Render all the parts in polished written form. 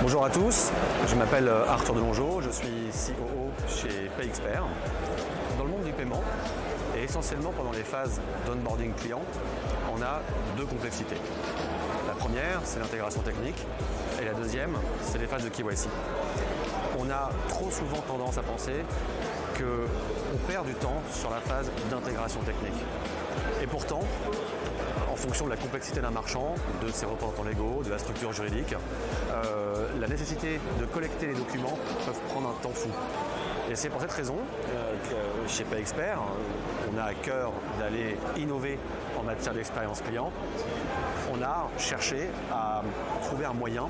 Bonjour à tous, je m'appelle Arthur Delongeau, je suis COO chez PayExpert. Dans le monde du paiement, et essentiellement pendant les phases d'onboarding client, on a deux complexités. La première, c'est l'intégration technique, et la deuxième, c'est les phases de KYC. On a trop souvent tendance à penser qu'on perd du temps sur la phase d'intégration technique. Et pourtant, en fonction de la complexité d'un marchand, de ses représentants légaux, de la structure juridique, la nécessité de collecter les documents peuvent prendre un temps fou. Et c'est pour cette raison que chez PayExpert, on a à cœur d'aller innover en matière d'expérience client. On a cherché à trouver un moyen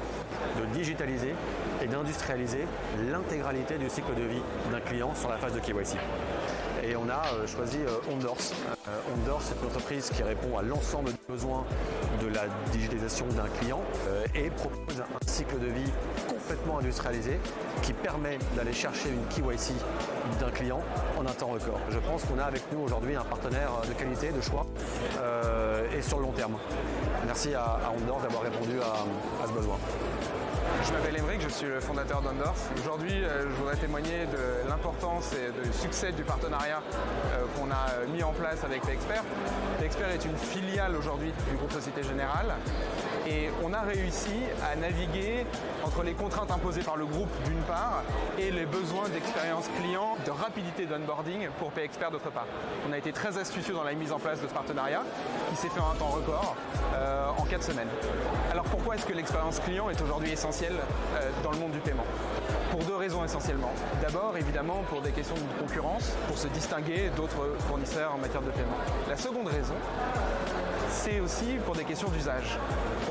de digitaliser et d'industrialiser l'intégralité du cycle de vie d'un client sur la phase de KYC. Et on a choisi Ondors. Ondors, c'est une entreprise qui répond à l'ensemble des besoins de la digitalisation d'un client et propose un cycle de vie complètement industrialisé qui permet d'aller chercher une KYC d'un client en un temps record. Je pense qu'on a avec nous aujourd'hui un partenaire de qualité, de choix et sur le long terme. Merci à Ondors d'avoir répondu à ce besoin. Je m'appelle Émeric, je suis le fondateur d'Ondors. Aujourd'hui, je voudrais témoigner de l'importance et du succès du partenariat qu'on a mis en place avec PayExpert. PayExpert est une filiale aujourd'hui du groupe Société Générale et on a réussi à naviguer entre les contraintes imposées par le groupe d'une part et les besoins d'expérience client, de rapidité d'onboarding pour PayExpert d'autre part. On a été très astucieux dans la mise en place de ce partenariat qui s'est fait en un temps record en 4 semaines. Alors pourquoi est-ce que l'expérience client est aujourd'hui essentielle dans le monde du paiement? Pour deux raisons essentiellement. D'abord, évidemment, pour des questions de concurrence, pour se distinguer d'autres fournisseurs en matière de paiement. La seconde raison, c'est aussi pour des questions d'usage.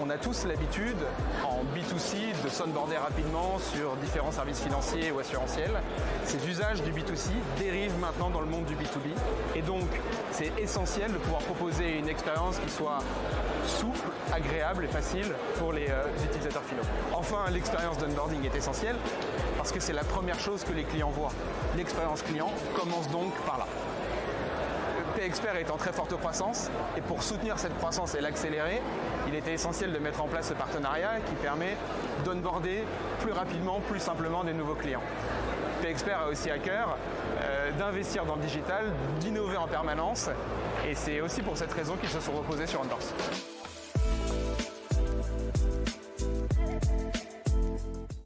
On a tous l'habitude, en B2C, de s'onboarder rapidement sur différents services financiers ou assurantiels. Ces usages du B2C dérivent maintenant dans le monde du B2B. Et donc, c'est essentiel de pouvoir proposer une expérience qui soit souple, agréable et facile pour les utilisateurs finaux. Enfin, l'expérience d'onboarding est essentielle parce que c'est la première chose que les clients voient. L'expérience client commence donc par là. PayExpert est en très forte croissance et pour soutenir cette croissance et l'accélérer, il était essentiel de mettre en place ce partenariat qui permet d'onboarder plus rapidement, plus simplement des nouveaux clients. PayExpert a aussi à cœur d'investir dans le digital, d'innover en permanence et c'est aussi pour cette raison qu'ils se sont reposés sur Ondors.